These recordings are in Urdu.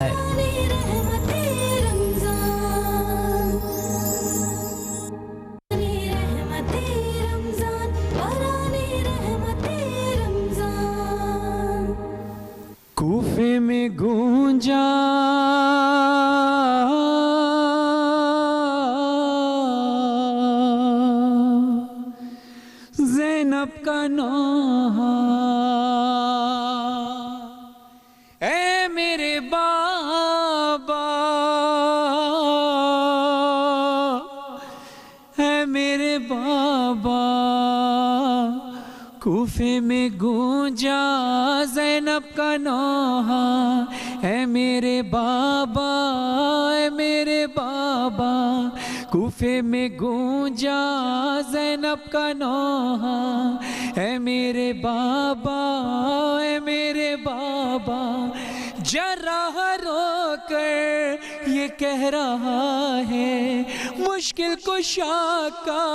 کوفے میں گونجا زینب کا نوحہ، اے میرے بابا، اے میرے بابا، کوفے میں گونجا زینب کا نوحہ، اے میرے بابا، اے میرے بابا، کوفے میں گونجا زینب کا نوحہ، اے میرے بابا، اے میرے بابا، جراح رو کر یہ کہہ رہا ہے مشکل کشا کا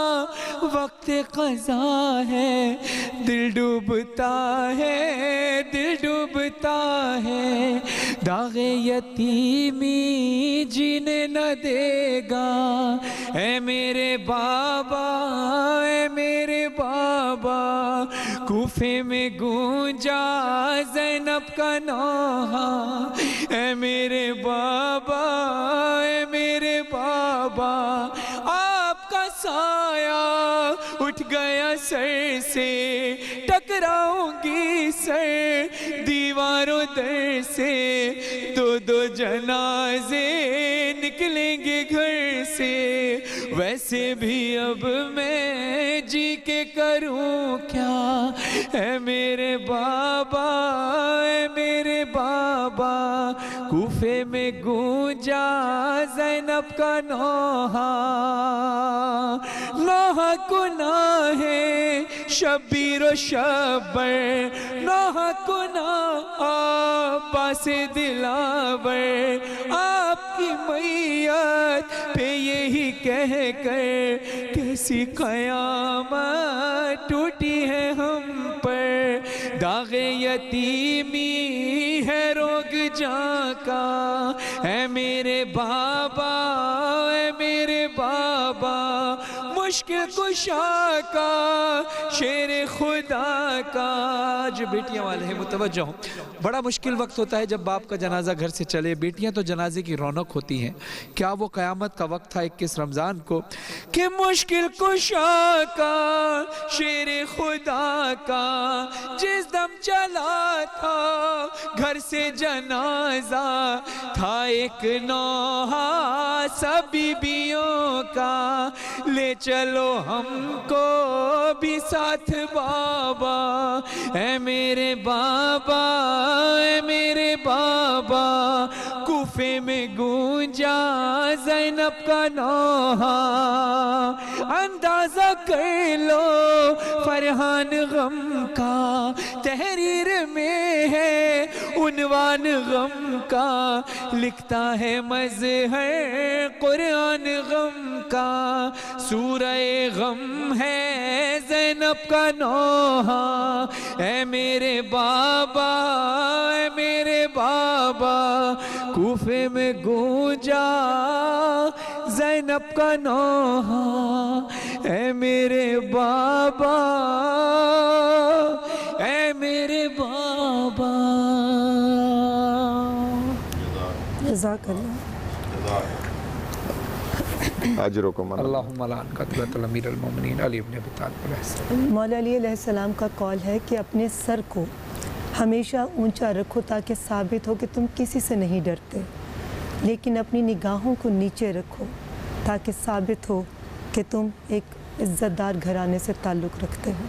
وقت قضا ہے، دل ڈوبتا ہے، دل ڈوبتا ہے، داغ یتیمی جینے نہ دے گا، اے میرے بابا، اے میرے بابا، کوفے میں گونجا زینب کا نوحہ، اے میرے بابا، اے میرے بابا، آپ کا سایہ اٹھ گیا سر سے، ٹکراؤں گی سر دیواروں در سے، دو دو جنازے نکلیں گے گھر سے، ویسے بھی اب میں جی کے کروں کیا، اے میرے بابا، اے میرے بابا، کوفے میں گونجا زینب کا نوحہ، نوحہ گناہ ہے شبیر و شبر، نوحہ گناہ عباس دلاور، آپ کی میت پہ یہی کہہ کر کیسی قیامت ٹوٹی ہے ہم پر، داغ یتیمی ہے روگ جاں کا، اے میرے بابا، اے میرے بابا، مشکل کشا کا شیر خدا کا۔ جو بیٹیاں والے ہیں متوجہ ہوں، بڑا مشکل وقت ہوتا ہے جب باپ کا جنازہ گھر سے چلے، بیٹیاں تو جنازے کی رونق ہوتی ہیں، کیا وہ قیامت کا وقت تھا 21 رمضان کو کہ مشکل کشا کا شیر خدا کا جس دم چلا تھا گھر سے جنازہ، تھا ایک نوحہ سب بیبیوں کا، لے چلو ہم کو بھی ساتھ بابا، اے میرے بابا، اے میرے بابا، کوفے میں گونجا زینب کا نوحہ، اندازہ کر لو فرحان غم کا، تحریر میں ہے عنوان غم کا، لکھتا ہے مظہر قرآن غم کا، سورہ غم ہے زینب کا نوحہ، اے میرے بابا، اے میرے بابا، کوفے میں گونجا زینب کا نوحہ، اے میرے بابا، اے میرے بابا۔ جزاک اللہ، اجرکم اللہم لعن قتلۃ الامیر المومنین علی بن ابی طالب علیہ السلام۔ مولا علی علیہ السلام کا قول ہے کہ اپنے سر کو ہمیشہ اونچا رکھو تاکہ ثابت ہو کہ تم کسی سے نہیں ڈرتے، لیکن اپنی نگاہوں کو نیچے رکھو تاکہ ثابت ہو کہ تم ایک عزت دار گھرانے سے تعلق رکھتے ہو۔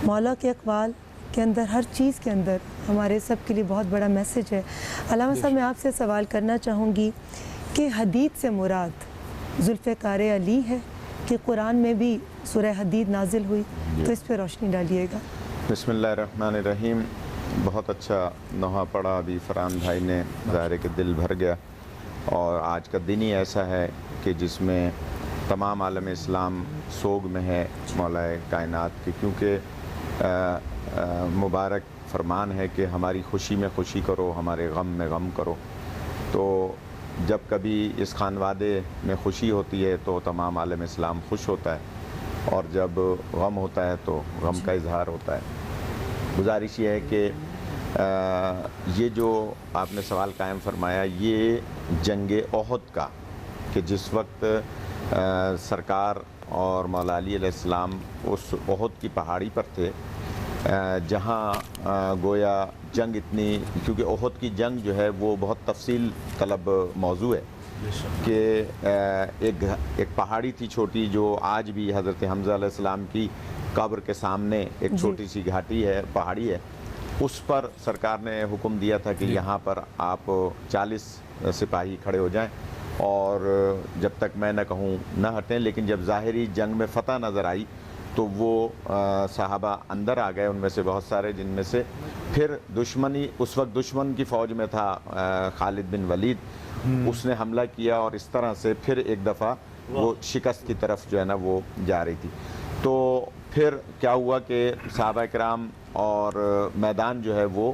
مولا کے اقوال کے اندر، ہر چیز کے اندر ہمارے سب کے لیے بہت بڑا میسج ہے۔ علامہ صاحب، میں آپ سے سوال کرنا چاہوں گی کہ حدید سے مراد ذوالفقار علی ہے کہ قرآن میں بھی سورہ حدید نازل ہوئی؟ تو اس پہ روشنی ڈالیے گا۔ بسم اللہ الرحمن الرحیم۔ بہت اچھا نوحہ پڑھا ابھی فرحان بھائی نے، ظاہر ہے کہ دل بھر گیا، اور آج کا دن ہی ایسا ہے کہ جس میں تمام عالم اسلام سوگ میں ہے مولا کائنات کی، کیونکہ مبارک فرمان ہے کہ ہماری خوشی میں خوشی کرو، ہمارے غم میں غم کرو. تو جب کبھی اس خانوادے میں خوشی ہوتی ہے تو تمام عالم اسلام خوش ہوتا ہے، اور جب غم ہوتا ہے تو غم کا اظہار ہوتا ہے. گزارش یہ ہے کہ یہ جو آپ نے سوال قائم فرمایا، یہ جنگ احد کا، کہ جس وقت سرکار اور مولا علی علیہ السلام اس احد کی پہاڑی پر تھے، جہاں گویا جنگ اتنی، کیونکہ احد کی جنگ جو ہے وہ بہت تفصیل طلب موضوع ہے، کہ ایک پہاڑی تھی چھوٹی، جو آج بھی حضرت حمزہ علیہ السلام کی قبر کے سامنے ایک چھوٹی سی گھاٹی ہے، پہاڑی ہے. اس پر سرکار نے حکم دیا تھا کہ یہاں پر آپ 40 سپاہی کھڑے ہو جائیں، اور جب تک میں نہ کہوں نہ ہٹیں. لیکن جب ظاہری جنگ میں فتح نظر آئی تو وہ صحابہ اندر آ گئے، ان میں سے بہت سارے، جن میں سے پھر دشمنی، اس وقت دشمن کی فوج میں تھا خالد بن ولید، اس نے حملہ کیا، اور اس طرح سے پھر ایک دفعہ وہ شکست کی طرف جو ہے نا وہ جا رہی تھی. تو پھر کیا ہوا کہ صحابہ کرام اور میدان جو ہے وہ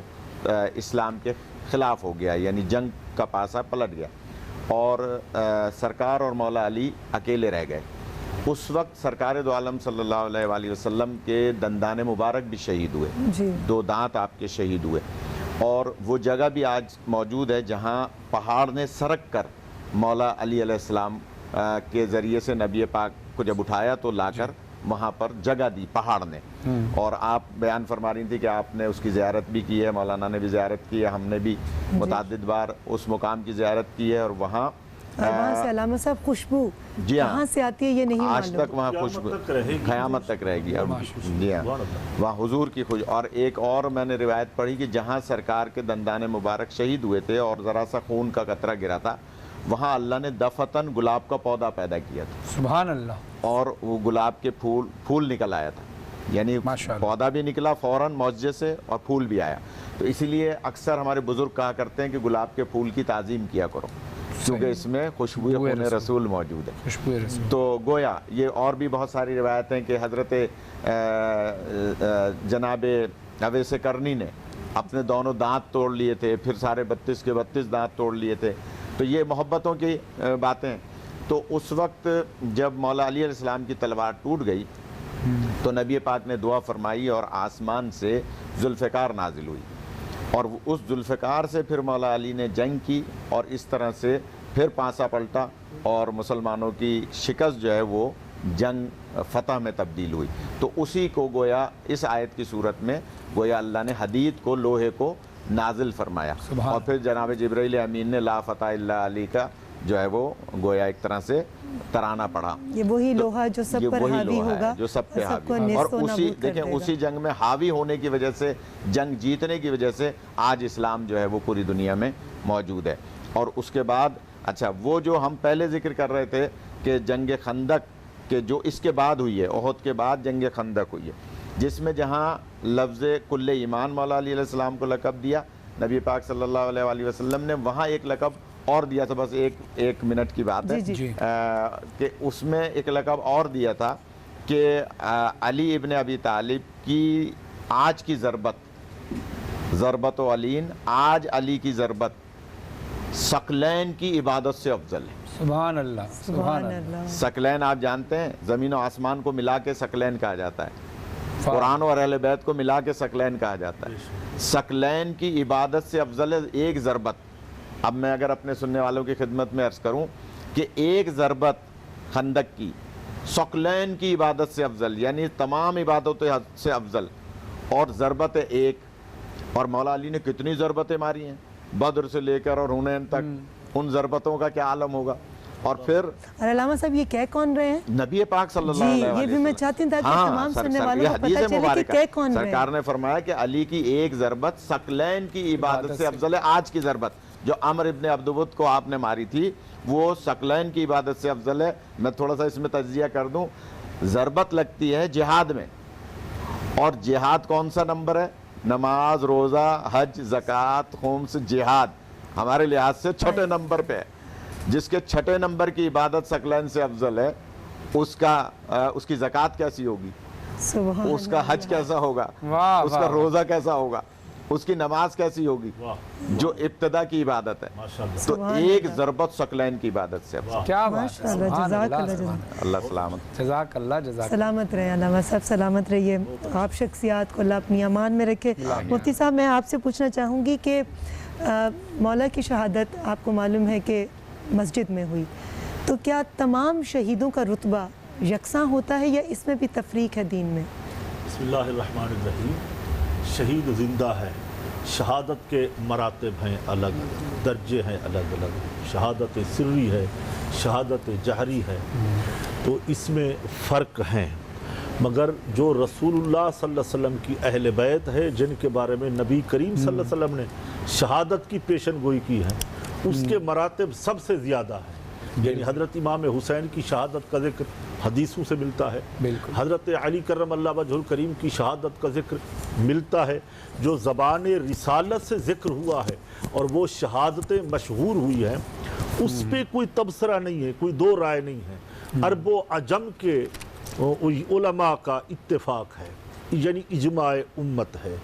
اسلام کے خلاف ہو گیا، یعنی جنگ کا پاسا پلٹ گیا، اور سرکار اور مولا علی اکیلے رہ گئے. اس وقت سرکار دو عالم صلی اللہ علیہ وآلہ وسلم کے دندان مبارک بھی شہید ہوئے، 2 دانت آپ کے شہید ہوئے. اور وہ جگہ بھی آج موجود ہے جہاں پہاڑ نے سرک کر مولا علی علیہ السلام کے ذریعے سے نبی پاک کو جب اٹھایا تو لا کر وہاں پر جگہ دی پہاڑ نے. اور آپ بیان فرما رہی تھی کہ آپ نے اس کی زیارت بھی کی ہے، مولانا نے بھی زیارت کی ہے، ہم نے بھی متعدد بار اس مقام کی زیارت کی ہے. اور وہاں سے علامہ صاحب خوشبو جی ہاں کہاں سے آتی ہے یہ نہیں آج معلوم. تک وہاں خوشبو قیامت تک رہے گی. جی ہاں وہاں حضور کی خوش. اور ایک اور میں نے روایت پڑھی کہ جہاں سرکار کے دندان مبارک شہید ہوئے تھے اور ذرا سا خون کا قطرہ گرا تھا، وہاں اللہ نے دفتن گلاب کا پودا پیدا کیا تھا. سبحان اللہ. اور وہ گلاب کے پھول نکل آیا تھا، یعنی پودا بھی نکلا فوراً معجزے سے، اور پھول بھی آیا. تو اسی لیے اکثر ہمارے بزرگ کہا کرتے ہیں کہ گلاب کے پھول کی تعظیم کیا کرو، کیونکہ اس میں خوشبو خون رسول موجود ہے. تو گویا یہ اور بھی بہت ساری روایتیں کہ حضرت جناب اویس کرنی نے اپنے دونوں دانت توڑ لیے تھے، پھر سارے 32 کے 32 دانت توڑ لیے تھے. تو یہ محبتوں کی باتیں. تو اس وقت جب مولا علی علیہ السلام کی تلوار ٹوٹ گئی تو نبی پاک نے دعا فرمائی اور آسمان سے ذوالفقار نازل ہوئی، اور اس ذوالفقار سے پھر مولا علی نے جنگ کی، اور اس طرح سے پھر پانسا پلٹا، اور مسلمانوں کی شکست جو ہے وہ جنگ فتح میں تبدیل ہوئی. تو اسی کو گویا اس آیت کی صورت میں گویا اللہ نے حدید کو، لوہے کو نازل فرمایا. اور پھر جناب جبرائیل امین نے لا فتح الا علی کا جو ہے وہ گویا ایک طرح سے ترانہ پڑھا. یہ وہی لوہا جو سب پر حاوی ہوگا، جو سب پہ حاوی. اور اسی دیکھیں اسی جنگ میں حاوی ہونے کی وجہ سے، جنگ جیتنے کی وجہ سے آج اسلام جو ہے وہ پوری دنیا میں موجود ہے. اور اس کے بعد اچھا وہ جو ہم پہلے ذکر کر رہے تھے کہ جنگ خندق کہ جو اس کے بعد ہوئی ہے، احد کے بعد جنگ خندق ہوئی ہے، جس میں جہاں لفظ کل ایمان مولا علی علیہ السلام کو لقب دیا نبی پاک صلی اللہ علیہ وآلہ وسلم نے، وہاں ایک لقب اور دیا تھا. بس ایک منٹ کی بات ہے کہ اس میں ایک لقب اور دیا تھا کہ علی ابن ابی طالب کی آج کی ضربت و علین، آج علی کی ضربت ثقلین کی عبادت سے افضل ہے. سبحان اللہ. سبحان اللہ. ثقلین آپ جانتے ہیں، زمین و آسمان کو ملا کے ثقلین کہا جاتا ہے، قرآن اور اہل بیت کو ملا کے ثقلین کہا جاتا ہے. ثقلین کی عبادت سے افضل ہے ایک ضربت. اب میں اگر اپنے سننے والوں کی خدمت میں عرض کروں کہ ایک ضربت خندق کی ثقلین کی عبادت سے افضل، یعنی تمام عبادتوں سے افضل، اور ضربت ایک. اور مولا علی نے کتنی ضربتیں ماری ہیں، بدر سے لے کر اور حنین تک، ان ضربتوں کا کیا عالم ہوگا. اور پھر علامہ صاحب یہ کہہ کون رہے ہیں؟ نبی پاک صلی اللہ علیہ وسلم. یہ بھی میں چاہتی ہوں تاکہ تمام سننے والوں کو پتہ چلے کہ کہہ کون رہے ہیں. سرکار نے فرمایا کہ علی کی ایک ضربت ثقلین کی عبادت سے افضل ہے. آج کی ضربت جو عمر ابن عبدود کو آپ نے ماری تھی وہ ثقلین کی عبادت سے افضل ہے. میں تھوڑا سا اس میں تجزیہ کر دوں. ضربت لگتی ہے جہاد میں، اور جہاد کون سا نمبر ہے؟ نماز، روزہ، حج، زکوٰۃ، خمس، جہاد ہمارے لحاظ سے چھٹے نمبر پہ ہے. جس کے چھٹے نمبر کی عبادت ثقلین سے افضل ہے، اس کی زکوٰۃ کیسی ہوگی، اس کا حج کیسا ہوگا، اس کا روزہ کیسا ہوگا. اس کی نماز کیسی ہوگی جو ابتدا کی عبادت ہے. تو سبحان ایک اللہ. ضربت ثقلین کی عبادت سے کیا بات ہے، ماشاءاللہ، سبحان جزاک اللہ، اللہ، سبحان اللہ سلامت. جزاک اللہ، جزاک سلامت رہے علامہ صاحب، سلامت رہیے. آپ شخصیات کو اللہ اپنی امان میں رکھے. مفتی صاحب میں آپ سے پوچھنا چاہوں گی کہ مولا کی شہادت آپ کو معلوم ہے کہ مسجد میں ہوئی، تو کیا تمام شہیدوں کا رتبہ یکساں ہوتا ہے یا اس میں بھی تفریق ہے دین میں؟ بسم اللہ الرحمن الرحیم. شہید زندہ ہے، شہادت کے مراتب ہیں الگ، درجے ہیں الگ الگ. شہادت سری ہے، شہادت جہری ہے، تو اس میں فرق ہیں. مگر جو رسول اللہ صلی اللہ علیہ وسلم کی اہل بیت ہے، جن کے بارے میں نبی کریم صلی اللہ علیہ وسلم نے شہادت کی پیشن گوئی کی ہے، اس کے مراتب سب سے زیادہ ہیں. یعنی حضرت امام حسین کی شہادت کا ذکر حدیثوں سے ملتا ہے، بالکل. حضرت علی کرم اللہ وجہ الکریم کی شہادت کا ذکر ملتا ہے. جو زبان رسالت سے ذکر ہوا ہے اور وہ شہادتیں مشہور ہوئی ہیں، اس پہ کوئی تبصرہ نہیں ہے، کوئی دو رائے نہیں ہے. عرب و عجم کے علماء کا اتفاق ہے، یعنی اجماع امت ہے.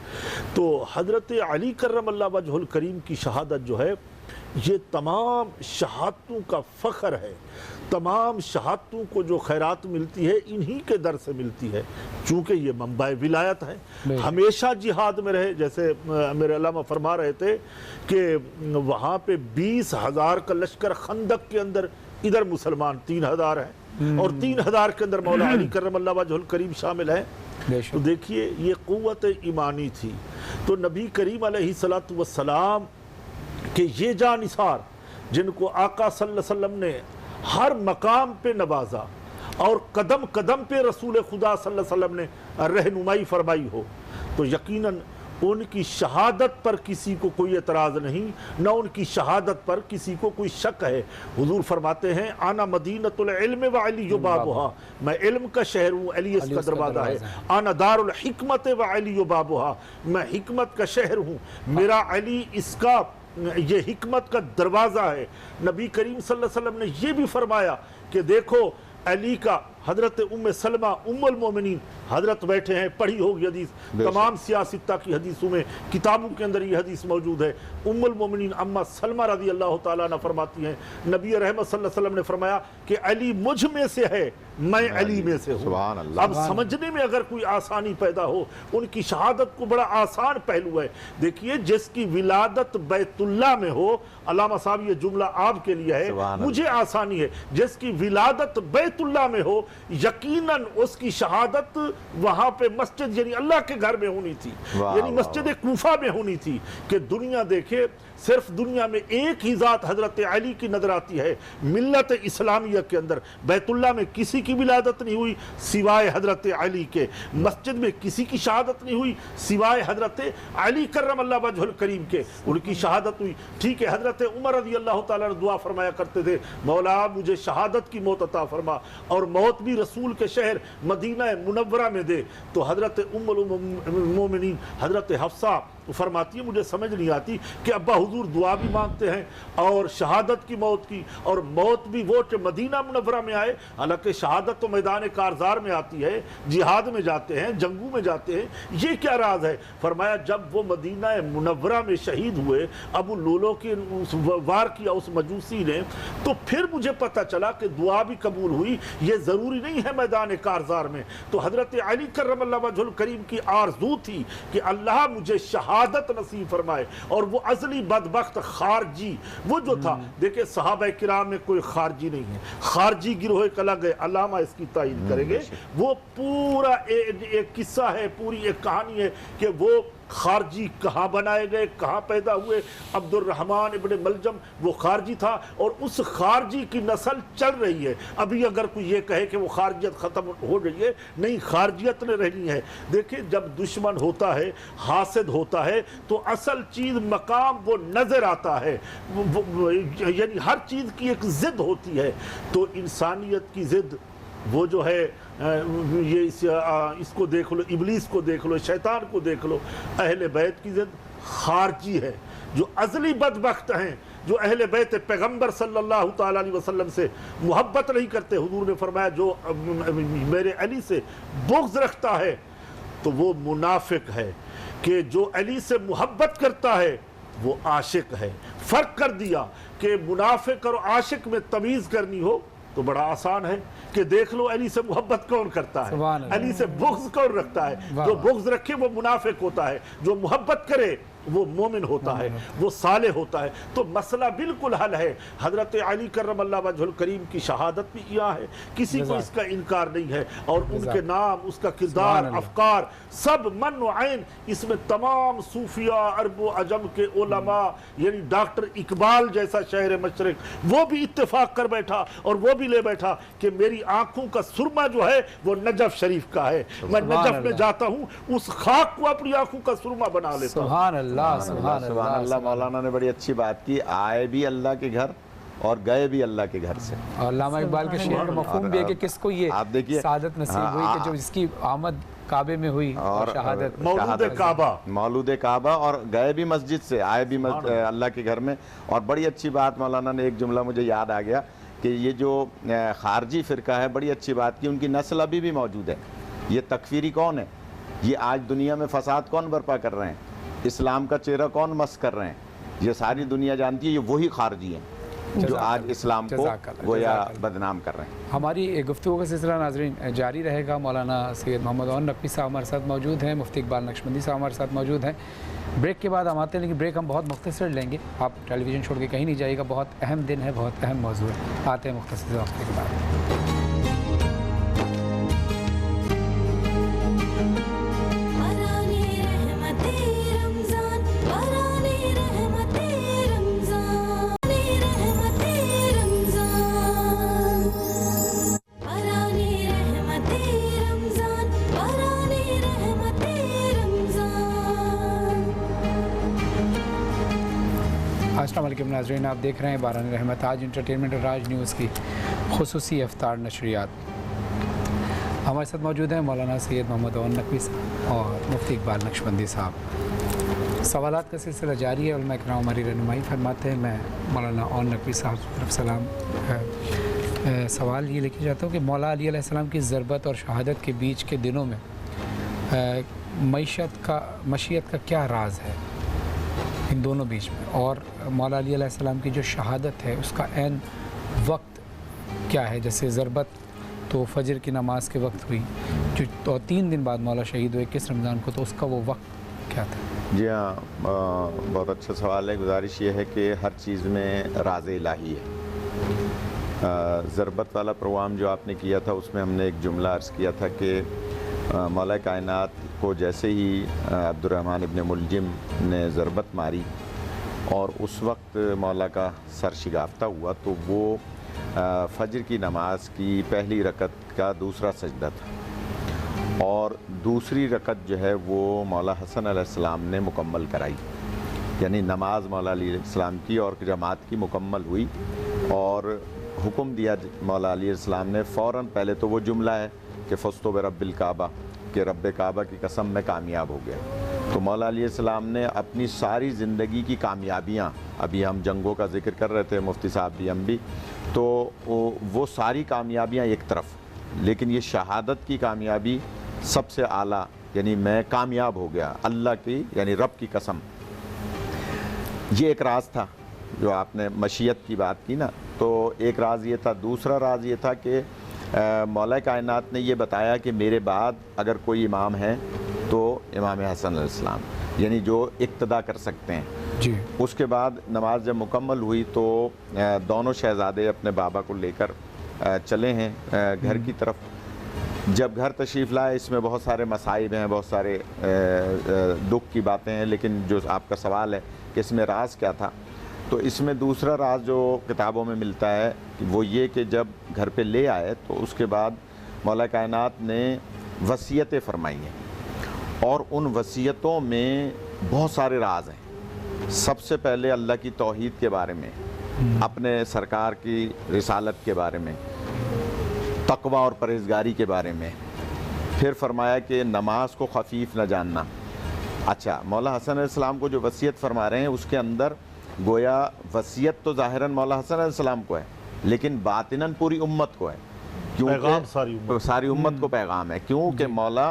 تو حضرت علی کرم اللہ وجہ الکریم کی شہادت جو ہے، یہ تمام شہادتوں کا فخر ہے. تمام شہادتوں کو جو خیرات ملتی ہے انہی کے در سے ملتی ہے، چونکہ یہ منبع ولایت ہے. ہمیشہ جہاد میں رہے، جیسے میرے علامہ فرما رہے تھے کہ وہاں پہ 20,000 کا لشکر خندق کے اندر، ادھر مسلمان 3,000 ہیں اور 3,000 کے اندر مولا علی کرم اللہ وجہ الکریم شامل ہیں. تو دیکھیے یہ قوت ایمانی تھی. تو نبی کریم علیہ السلام کہ یہ جانثار جن کو آقا صلی اللہ علیہ وسلم نے ہر مقام پہ نوازا اور قدم قدم پہ رسول خدا صلی اللہ علیہ وسلم نے رہنمائی فرمائی ہو، تو یقیناً ان کی شہادت پر کسی کو کوئی اعتراض نہیں، نہ ان کی شہادت پر کسی کو کوئی شک ہے. حضور فرماتے ہیں آنا مدینۃ العلم وعلی بابہا، میں علم کا شہر ہوں، علی اس کا دروازہ ہے. آنا دار الحکمت وعلی بابہا، میں حکمت کا شہر ہوں، میرا علی اس کا یہ حکمت کا دروازہ ہے. نبی کریم صلی اللہ علیہ وسلم نے یہ بھی فرمایا کہ دیکھو علی کا، حضرت ام سلمہ ام المومنین حضرت بیٹھے ہیں، پڑھی ہوگی حدیث، تمام سیاستہ کی حدیثوں میں، کتابوں کے اندر یہ حدیث موجود ہے. ام المومنین اما سلمہ رضی اللہ تعالیٰ عنہ فرماتی ہیں نبی رحمت صلی اللہ علیہ وسلم نے فرمایا کہ علی مجھ میں سے ہے، میں علی میں سے ہوں. سبحان اللہ. اب سمجھنے میں اگر کوئی آسانی پیدا ہو، ان کی شہادت کو بڑا آسان پہلو ہے. دیکھیے جس کی ولادت بیت اللہ میں ہو، علامہ صاحب یہ جملہ آپ کے لیے ہے، مجھے آسانی ہے، جس کی ولادت بیت اللہ میں ہو یقیناً اس کی شہادت وہاں پہ مسجد یعنی اللہ کے گھر میں ہونی تھی، یعنی مسجد کوفہ میں ہونی تھی. کہ دنیا دیکھے صرف دنیا میں ایک ہی ذات حضرت علی کی نظر آتی ہے ملت اسلامیہ کے اندر. بیت اللہ میں کسی کی ولادت نہیں ہوئی سوائے حضرت علی کے، مسجد میں کسی کی شہادت نہیں ہوئی سوائے حضرت علی کرم اللہ وجہ الکریم کے، ان کی شہادت ہوئی. ٹھیک ہے، حضرت عمر رضی اللہ تعالیٰ نے دعا فرمایا کرتے تھے مولا مجھے شہادت کی موت عطا فرما اور موت بھی رسول کے شہر مدینہ منورہ میں دے. تو حضرت ام المومنین حضرت حفصہ فرماتی ہے مجھے سمجھ نہیں آتی کہ ابا حضور دعا بھی مانگتے ہیں اور شہادت کی موت کی، اور موت بھی وہ کہ مدینہ منورہ میں آئے. حالانکہ شہادت تو میدان کارزار میں آتی ہے، جہاد میں جاتے ہیں، جنگوں میں جاتے ہیں. یہ کیا راز ہے؟ فرمایا جب وہ مدینہ منورہ میں شہید ہوئے، ابو لولو کی وار کیا اس مجوسی نے، تو پھر مجھے پتہ چلا کہ دعا بھی قبول ہوئی. یہ ضروری نہیں ہے میدان کارزار میں. تو حضرت علی کرم اللہ وجہ الکریم کی آرزو تھی کہ اللہ مجھے شہادت نصیب فرمائے. اور وہ ازلی بدبخت خارجی وہ جو تھا، دیکھیں صحابہ کرام میں کوئی خارجی نہیں ہے، خارجی گروہ ایک الگ ہے، علامہ اس کی تعین کریں گے. وہ پورا ایک قصہ ہے، پوری ایک کہانی ہے کہ وہ خارجی کہاں بنائے گئے، کہاں پیدا ہوئے. عبد الرحمن ابن ملجم وہ خارجی تھا اور اس خارجی کی نسل چل رہی ہے. ابھی اگر کوئی یہ کہے کہ وہ خارجیت ختم ہو گئی ہے، نہیں، خارجیت نے رہنی ہے. دیکھیں جب دشمن ہوتا ہے، حاسد ہوتا ہے، تو اصل چیز مقام وہ نظر آتا ہے، یعنی ہر چیز کی ایک ضد ہوتی ہے. تو انسانیت کی ضد وہ جو ہے یہ اس کو دیکھ لو، ابلیس کو دیکھ لو، شیطان کو دیکھ لو. اہل بیت کی ضد خارجی ہے جو ازلی بدبخت ہیں، جو اہل بیت پیغمبر صلی اللہ تعالیٰ علیہ وسلم سے محبت نہیں کرتے. حضور نے فرمایا جو میرے علی سے بغض رکھتا ہے تو وہ منافق ہے. کہ جو علی سے محبت کرتا ہے وہ عاشق ہے. فرق کر دیا کہ منافق اور عاشق میں تمیز کرنی ہو تو بڑا آسان ہے کہ دیکھ لو علی سے محبت کون کرتا ہے, علی سے بغض کون رکھتا ہے. جو بغض رکھے وہ منافق ہوتا ہے, جو محبت کرے وہ مومن ہوتا ہے, وہ صالح ہوتا ہے. تو مسئلہ بالکل حل ہے. حضرت علی کرم اللہ وجہ الکریم کی شہادت بھی یہاں ہے, کسی کو اس کا انکار نہیں ہے, اور ان کے نام, اس کا کردار, افکار سب من و عین. اس میں تمام صوفیاء عرب و عجم کے علماء, یعنی ڈاکٹر اقبال جیسا شہر مشرق وہ بھی اتفاق کر بیٹھا اور وہ بھی لے بیٹھا کہ میری آنکھوں کا سرما جو ہے وہ نجف شریف کا ہے. میں نجف میں جاتا ہوں, اس خاک کو اپنی آنکھوں کا سرما بنا لیتا ہوں. سبحان اللہ. مولانا نے بڑی اچھی بات کی, آئے بھی اللہ کے گھر اور گئے بھی اللہ کے گھر سے. اور علامہ اقبال کے شعر کا مفہوم بھی ہے کہ کس کو یہ سعادت نصیب ہوئی کہ جو جس کی آمد کعبے میں ہوئی اور شہادت مولود کعبہ, اور گئے بھی مسجد سے, آئے بھی اللہ کے گھر میں. اور بڑی اچھی بات مولانا نے ایک جملہ مجھے یاد آ گیا کہ یہ جو خارجی فرقہ ہے, بڑی اچھی بات کی, ان کی نسل ابھی بھی موجود ہے. یہ تکفیری کون ہے, یہ آج دنیا میں فساد کون برپا کر رہے ہیں, اسلام کا چہرہ کون مس کر رہے ہیں, یہ ساری دنیا جانتی ہے. یہ وہی خارجی ہیں جو آج اسلام کو گویا بدنام کر رہے ہیں. ہماری گفتگو کا سلسلہ ناظرین جاری رہے گا. مولانا سید محمد عون نقوی صاحب ہمارے ساتھ موجود ہیں, مفتی اقبال نقشبندی صاحب ہمارے ساتھ موجود ہیں. بریک کے بعد ہم آتے ہیں, لیکن بریک ہم بہت مختصر لیں گے. آپ ٹیلی ویژن چھوڑ کے کہیں نہیں جائے گا, بہت اہم دن ہے, بہت اہم موضوع ہے. آتے ہیں مختصر وقت کے بعد. السلام علیکم ناظرین, آپ دیکھ رہے ہیں باران رحمت آج انٹرٹینمنٹ اور راج نیوز کی خصوصی افطار نشریات. ہمارے ساتھ موجود ہیں مولانا سید محمد عون نقوی صاحب اور مفتی اقبال نقشبندی صاحب. سوالات کا سلسلہ جاری ہے, علماء کرام ہماری رہنمائی فرماتے ہیں. میں مولانا عون نقوی صاحب کی طرف سلام. سوال یہ لے کے جاتا ہوں کہ مولا علی علیہ السلام کی ضربت اور شہادت کے بیچ کے دنوں میں مشیت کا کیا راز ہے ان دونوں بیچ میں, اور مولا علی علیہ السلام کی جو شہادت ہے اس کا عین وقت کیا ہے؟ جیسے ضربت تو فجر کی نماز کے وقت ہوئی, جو 3 دن بعد مولا شہید ہوئے 21 رمضان کو, تو اس کا وہ وقت کیا تھا؟ جی ہاں, بہت اچھا سوال ہے. گزارش یہ ہے کہ ہر چیز میں راز الہی ہے. ضربت والا پروگرام جو آپ نے کیا تھا اس میں ہم نے ایک جملہ عرض کیا تھا کہ مولا کائنات کو جیسے ہی عبد الرحمن ابن ملجم نے ضربت ماری اور اس وقت مولا کا سر شگافتہ ہوا, تو وہ فجر کی نماز کی پہلی رکعت کا دوسرا سجدہ تھا, اور دوسری رکعت جو ہے وہ مولا حسن علیہ السلام نے مکمل کرائی. یعنی نماز مولا علیہ السلام کی اور جماعت کی مکمل ہوئی, اور حکم دیا مولا علیہ السلام نے فوراً. پہلے تو وہ جملہ ہے کہ فزت برب الکعبہ, کہ رب کعبہ کی قسم میں کامیاب ہو گیا. تو مولا علیہ السلام نے اپنی ساری زندگی کی کامیابیاں, ابھی ہم جنگوں کا ذکر کر رہے تھے مفتی صاحب بھی, ہم بھی, تو وہ ساری کامیابیاں ایک طرف, لیکن یہ شہادت کی کامیابی سب سے اعلیٰ, یعنی میں کامیاب ہو گیا اللہ کی, یعنی رب کی قسم. یہ ایک راز تھا جو آپ نے مشیت کی بات کی نا, تو ایک راز یہ تھا. دوسرا راز یہ تھا کہ مولا کائنات نے یہ بتایا کہ میرے بعد اگر کوئی امام ہے تو امام حسن علیہ السلام, یعنی جو اقتدا کر سکتے ہیں. جی. اس کے بعد نماز جب مکمل ہوئی تو دونوں شہزادے اپنے بابا کو لے کر چلے ہیں گھر کی طرف. جب گھر تشریف لائے, اس میں بہت سارے مصائب ہیں, بہت سارے دکھ کی باتیں ہیں, لیکن جو آپ کا سوال ہے کہ اس میں راز کیا تھا, تو اس میں دوسرا راز جو کتابوں میں ملتا ہے وہ یہ کہ جب گھر پہ لے آئے تو اس کے بعد مولا کائنات نے وصیتیں فرمائی ہیں, اور ان وصیتوں میں بہت سارے راز ہیں. سب سے پہلے اللہ کی توحید کے بارے میں, اپنے سرکار کی رسالت کے بارے میں, تقوی اور پرہیزگاری کے بارے میں. پھر فرمایا کہ نماز کو خفیف نہ جاننا. اچھا, مولا حسن علیہ السلام کو جو وصیت فرما رہے ہیں اس کے اندر گویا وصیت تو ظاہراً مولا حسن علیہ السلام کو ہے, لیکن باطناً پوری امت کو ہے, کیونکہ ساری امت کو پیغام ہے. کیوں کہ مولا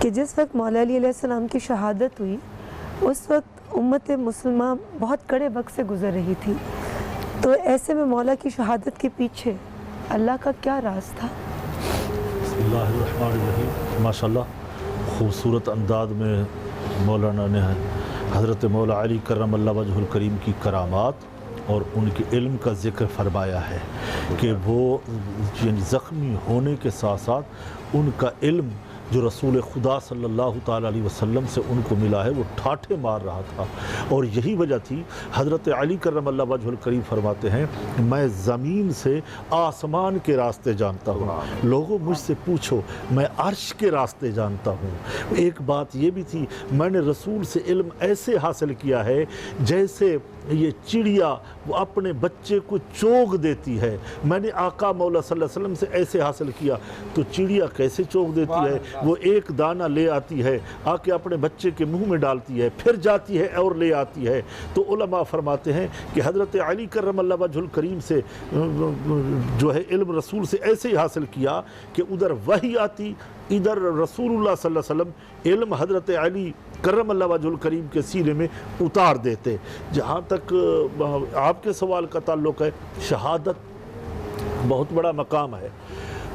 کہ جس وقت مولا علی علیہ السلام کی شہادت ہوئی اس وقت امت مسلمہ بہت کڑے وقت سے گزر رہی تھی، تو ایسے میں مولا کی شہادت کے پیچھے اللہ کا کیا راز تھا؟ بسم اللہ الرحمن الرحیم. ماشاءاللہ خوبصورت انداز میں مولانا نے حضرت مولا علی کرم اللہ وجہ الکریم کی کرامات اور ان کے علم کا ذکر فرمایا ہے کہ وہ یعنی زخمی ہونے کے ساتھ ساتھ ان کا علم جو رسول خدا صلی اللہ تعالیٰ علیہ وسلم سے ان کو ملا ہے وہ ٹھاٹھے مار رہا تھا، اور یہی وجہ تھی. حضرت علی کرم اللہ وجہ الکریم فرماتے ہیں میں زمین سے آسمان کے راستے جانتا ہوں، لوگوں مجھ سے پوچھو میں عرش کے راستے جانتا ہوں. ایک بات یہ بھی تھی میں نے رسول سے علم ایسے حاصل کیا ہے جیسے یہ چڑیا وہ اپنے بچے کو چوگ دیتی ہے، میں نے آقا مولا صلی اللہ علیہ وسلم سے ایسے حاصل کیا. تو چڑیا کیسے چوگ دیتی ہے؟ وہ ایک دانہ لے آتی ہے، آ کے اپنے بچے کے منہ میں ڈالتی ہے، پھر جاتی ہے اور لے آتی ہے. تو علماء فرماتے ہیں کہ حضرت علی کرم اللہ وجہ الکریم سے جو ہے علم رسول سے ایسے ہی حاصل کیا کہ ادھر وحی آتی، ادھر رسول اللہ صلی اللہ علیہ وسلم علم حضرت علی کرم اللہ وجہ الکریم کے سینے میں اتار دیتے. جہاں تک آپ کے سوال کا تعلق ہے، شہادت بہت بڑا مقام ہے،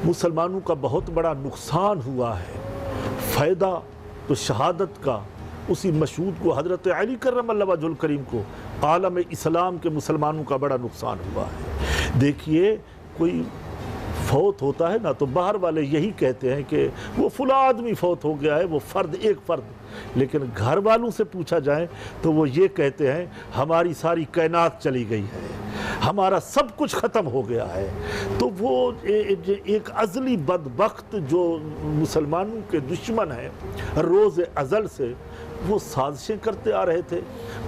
مسلمانوں کا بہت بڑا نقصان ہوا ہے. فائدہ تو شہادت کا اسی مشہود کو حضرت علی کرم اللہ وجہ الکریم کو عالم اسلام کے مسلمانوں کا بڑا نقصان ہوا ہے. دیکھیے کوئی فوت ہوتا ہے نا تو باہر والے یہی کہتے ہیں کہ وہ فلاں آدمی فوت ہو گیا ہے، وہ فرد ایک فرد، لیکن گھر والوں سے پوچھا جائے تو وہ یہ کہتے ہیں ہماری ساری کائنات چلی گئی ہے، ہمارا سب کچھ ختم ہو گیا ہے. تو وہ ایک ازلی بدبخت جو مسلمانوں کے دشمن ہیں روز ازل سے، وہ سازشیں کرتے آ رہے تھے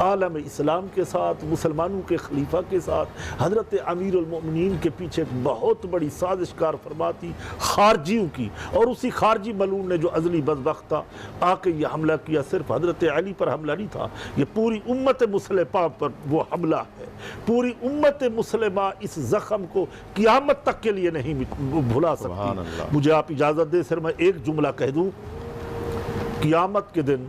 عالم اسلام کے ساتھ، مسلمانوں کے خلیفہ کے ساتھ. حضرت امیر المؤمنین کے پیچھے ایک بہت بڑی سازش کار فرماتی خارجیوں کی، اور اسی خارجی ملعون نے جو ازلی بدبخت تھا آ کے یہ حملہ کیا. صرف حضرت علی پر حملہ نہیں تھا، یہ پوری امت مسلمہ پر وہ حملہ ہے. پوری امت مسلمہ اس زخم کو قیامت تک کے لیے نہیں بھلا سکتی. مجھے آپ اجازت دیں سر میں ایک جملہ کہہ دوں. قیامت کے دن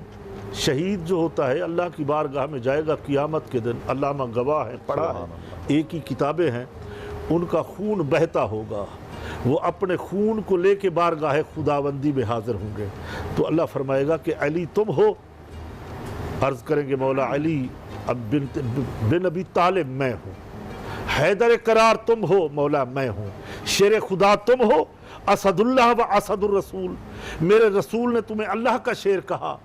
شہید جو ہوتا ہے اللہ کی بارگاہ میں جائے گا قیامت کے دن، علامہ گواہ ہیں، پڑھا ہے، ایک ہی کتابیں ہیں، ان کا خون بہتا ہوگا، وہ اپنے خون کو لے کے بارگاہ خداوندی میں حاضر ہوں گے. تو اللہ فرمائے گا کہ علی تم ہو؟ عرض کریں گے مولا علی بن ابی طالب میں ہوں. حیدر قرار تم ہو؟ مولا میں ہوں. شیر خدا تم ہو؟ اسد اللہ و اسد الرسول، میرے رسول نے تمہیں اللہ کا شیر کہا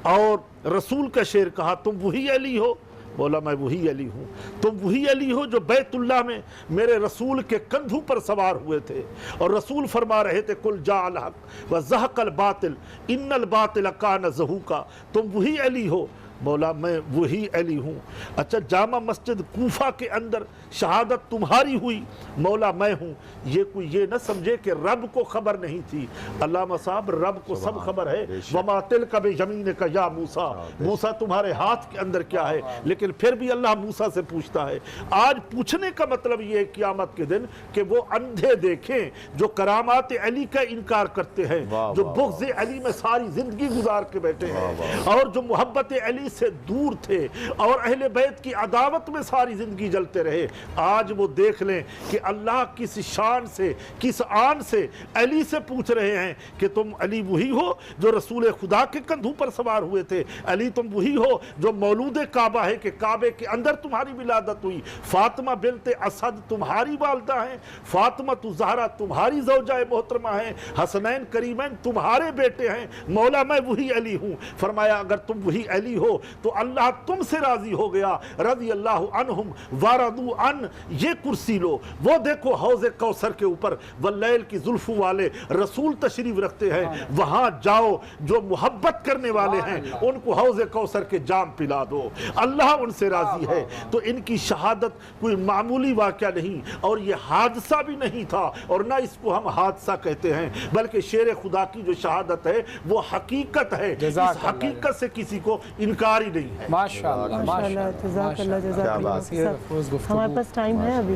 اور رسول کا شیر کہا، تم وہی علی ہو؟ مولا میں وہی علی ہوں. تم وہی علی ہو جو بیت اللہ میں میرے رسول کے کندھوں پر سوار ہوئے تھے اور رسول فرما رہے تھے قل جاء الحق وزہق الباطل ان الباطل کان زہوقا. تم وہی علی ہو؟ مولا میں وہی علی ہوں. اچھا جامع مسجد کوفہ کے اندر شہادت تمہاری ہوئی؟ مولا میں ہوں. یہ کوئی یہ نہ سمجھے کہ رب کو خبر نہیں تھی. علامہ صاحب رب کو سب خبر ہے. وما تلک بیمینک یا موسیٰ، موسیٰ تمہارے ہاتھ کے اندر کیا ہے؟ لیکن پھر بھی اللہ موسیٰ سے پوچھتا ہے. آج پوچھنے کا مطلب یہ ہے قیامت کے دن کہ وہ اندھے دیکھیں جو کرامات علی کا انکار کرتے ہیں، جو بغض علی میں ساری زندگی گزار کے بیٹھے ہیں اور جو محبت علی سے دور تھے اور اہل بیت کی عداوت میں ساری زندگی جلتے رہے. آج وہ دیکھ لیں کہ اللہ کس شان سے، کس آن سے علی سے پوچھ رہے ہیں کہ تم علی وہی ہو جو رسول خدا کے کندھوں پر سوار ہوئے تھے؟ علی تم وہی ہو جو مولود کعبہ ہے کہ کعبے کے اندر تمہاری ولادت ہوئی؟ فاطمہ بنت اسد تمہاری والدہ ہیں، فاطمہ زہرا تمہاری زوجہ محترمہ ہیں، حسنین کریمین تمہارے بیٹے ہیں. مولا میں وہی علی ہوں. فرمایا اگر تم وہی علی ہو تو اللہ تم سے راضی ہو گیا. رضی اللہ عنہم وردوا عن. یہ کرسی لو، وہ دیکھو حوض کوثر کے اوپر واللیل کی زلفوں والے رسول تشریف رکھتے ہیں، وہاں جاؤ، جو محبت کرنے والے ہیں ان کو حوض کوثر کے جام پلا دو، اللہ ان سے راضی ہے. تو ان کی شہادت کوئی معمولی واقعہ نہیں اور یہ حادثہ بھی نہیں تھا اور نہ اس کو ہم حادثہ کہتے ہیں، بلکہ شیر خدا کی جو شہادت ہے وہ حقیقت ہے. اس حقیقت سے کسی کو انکار ہی نہیں ہے. ماشاءاللہ ماشاءاللہ، جزاک اللہ، جزاک اللہ. ہمارے پاس ٹائم ہے ابھی؟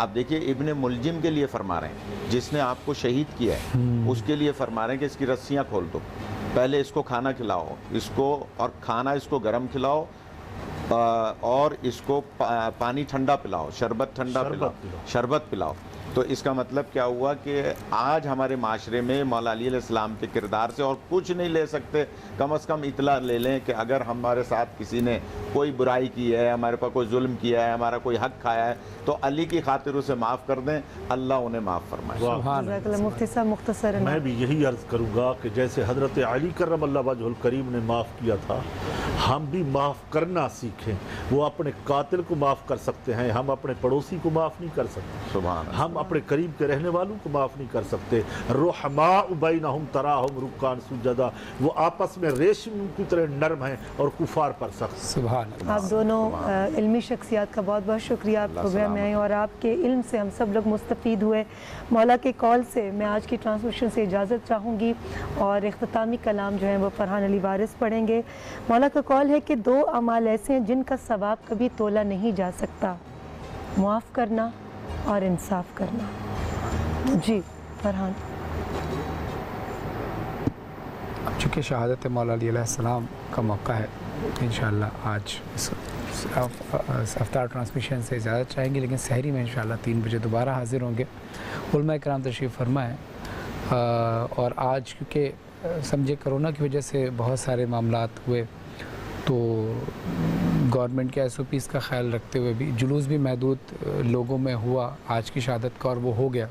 آپ دیکھیے ابن ملجم کے لیے فرما رہے ہیں، جس نے آپ کو شہید کیا ہے اس کے لیے فرما رہے ہیں کہ اس کی رسیاں کھول دو، پہلے اس کو کھانا کھلاؤ، اس کو اور کھانا اس کو گرم کھلاؤ، اور اس کو پانی ٹھنڈا پلاؤ، شربت ٹھنڈا پلاؤ، شربت پلاؤ۔ تو اس کا مطلب کیا ہوا کہ آج ہمارے معاشرے میں مولا علی علیہ السلام کے کردار سے اور کچھ نہیں لے سکتے، کم از کم اطلاع لے لیں کہ اگر ہمارے ساتھ کسی نے کوئی برائی کی ہے، ہمارے پر کوئی ظلم کیا ہے، ہمارا کوئی حق کھایا ہے، تو علی کی خاطر اسے معاف کر دیں، اللہ انہیں معاف فرمائے۔ جزاک اللہ مفتی صاحب مختصر میں بھی یہی عرض کروں گا کہ جیسے حضرت علی کرم اللہ وجہ الکریم نے معاف کیا تھا، ہم بھی معاف کرنا سیکھیں۔ وہ اپنے قاتل کو معاف کر سکتے ہیں، ہم اپنے پڑوسی کو معاف نہیں کر سکتے، سبحان اللہ۔ ہم اپنے قریب کے رہنے والوں کو معاف نہیں کر سکتے۔ رحماء بینہم تراہم رکعا سجدا، وہ آپس میں ریشم کی طرح نرم ہیں اور کفار پر سخت۔ سبحان اللہ۔ آپ دونوں علمی شخصیات کا بہت بہت شکریہ، آپ پروگرام میں آئے اور آپ کے علم سے ہم سب لوگ مستفید ہوئے۔ مولا کے کال سے میں آج کی ٹرانسمیشن سے اجازت چاہوں گی اور اختتامی کلام جو ہیں وہ فرحان علی وارث پڑھیں گے۔ مولا کا کال ہے کہ 2 اعمال ایسے ہیں جن کا ثواب کبھی تولا نہیں جا سکتا، معاف کرنا اور انصاف کرنا۔ جی فرحان۔ اب چونکہ شہادت مولا علی علیہ السلام کا موقع ہے، انشاءاللہ آج اس افطار ٹرانسمیشن سے اجازت چاہیں گے، لیکن سحری میں انشاءاللہ 3 بجے دوبارہ حاضر ہوں گے۔ علماء کرام تشریف فرمائیں، اور آج کیونکہ سمجھے کرونا کی وجہ سے بہت سارے معاملات ہوئے، تو گورنمنٹ کے ایس او پیز کا خیال رکھتے ہوئے بھی جلوس بھی محدود لوگوں میں ہوا آج کی شہادت کا، اور وہ ہو گیا۔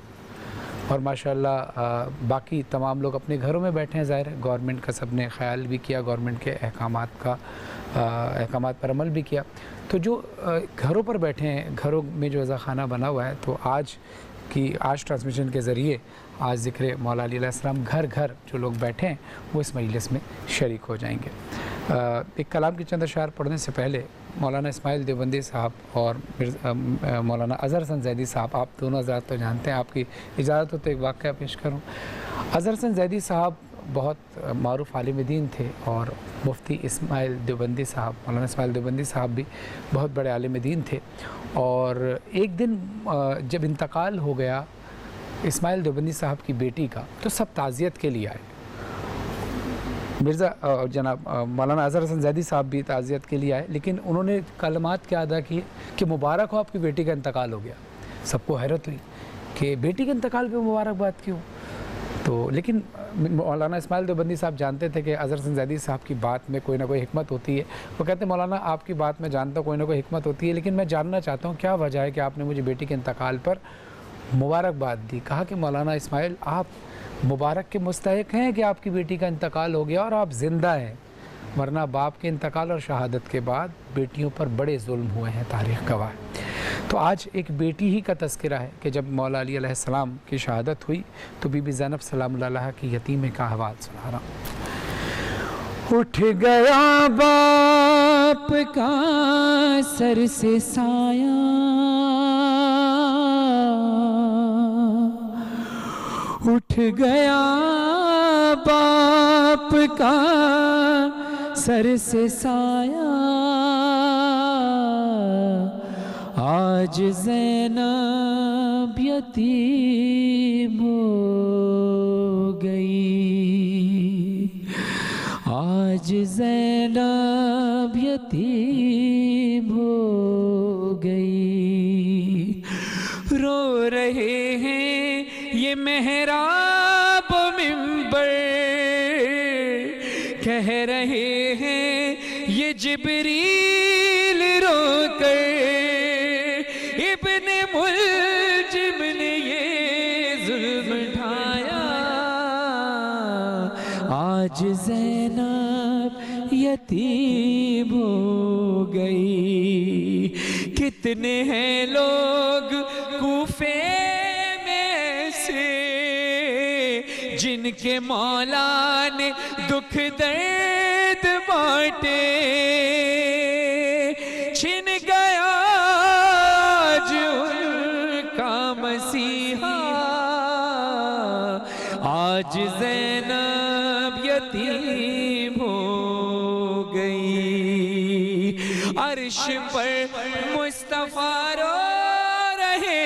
اور ماشاءاللہ باقی تمام لوگ اپنے گھروں میں بیٹھے ہیں، ظاہر ہے گورنمنٹ کا سب نے خیال بھی کیا، گورنمنٹ کے احکامات پر عمل بھی کیا۔ تو جو گھروں پر بیٹھے ہیں، گھروں میں جو عزا خانہ بنا ہوا ہے، تو آج ٹرانسمیشن کے ذریعے آج ذکر مولا علی علیہ السلام گھر گھر جو لوگ بیٹھے ہیں وہ اس مجلس میں شریک ہو جائیں گے۔ ایک کلام کے چند اشعار پڑھنے سے پہلے مولانا اسماعیل دیوبندی صاحب اور مولانا اظہر حسن زیدی صاحب، آپ دونوں حضرات تو جانتے ہیں، آپ کی اجازت ہو تو ایک واقعہ پیش کروں۔ اظہر حسن زیدی صاحب بہت معروف عالم دین تھے، اور مفتی اسماعیل دیوبندی صاحب، مولانا اسماعیل دیوبندی صاحب بھی بہت بڑے عالم دین تھے۔ اور ایک دن جب انتقال ہو گیا اسماعیل دیوبندی صاحب کی بیٹی کا، تو سب تعزیت کے لیے آئے۔ مرزا جناب مولانا اظہر حسن زیدی صاحب بھی تعزیت کے لیے آئے، لیکن انہوں نے کلمات کیا ادا کیے کہ مبارک ہو آپ کی بیٹی کا انتقال ہو گیا۔ سب کو حیرت ہوئی کہ بیٹی کے انتقال پہ مبارکباد کیوں؟ تو لیکن مولانا اسماعیل دیوبندی صاحب جانتے تھے کہ اظہر حسن زیدی صاحب کی بات میں کوئی نہ کوئی حکمت ہوتی ہے۔ وہ کہتے ہیں مولانا آپ کی بات میں جانتا ہوں کوئی نہ کوئی حکمت ہوتی ہے، لیکن میں جاننا چاہتا ہوں کیا وجہ ہے کہ آپ نے مجھے بیٹی کے انتقال پر مبارکباد دی۔ کہا کہ مولانا اسماعیل آپ مبارک کے مستحق ہیں کہ آپ کی بیٹی کا انتقال ہو گیا اور آپ زندہ ہیں، ورنہ باپ کے انتقال اور شہادت کے بعد بیٹیوں پر بڑے ظلم ہوئے ہیں، تاریخ گواہ ہے۔ تو آج ایک بیٹی ہی کا تذکرہ ہے کہ جب مولا علی علیہ السلام کی شہادت ہوئی تو بی بی زینب سلام اللہ علیہ کی یتیمے کا احوال سنا رہا ہوں۔ اٹھ گیا باپ کا سر سے سایہ، اٹھ گیا باپ کا سر سے سایہ، آج زینب یتیم ہو گئی، آج زینب یتیم ہو گئی۔ رو رہے ہیں یہ محراب و منبر، کہہ رہے ہیں یہ جبریل رو کر، ابن ملجم نے یہ ظلم ڈھایا، آج زینب یتیم ہو گئی۔ کتنے ہیں لوگ کوفے میں سے جن کے مولا نے دکھ درد بانٹے، چھن گیا آج ان کا مسیحا، آج زینب یتیم ہو گئی۔ عرش پر مصطفیٰ رو رہے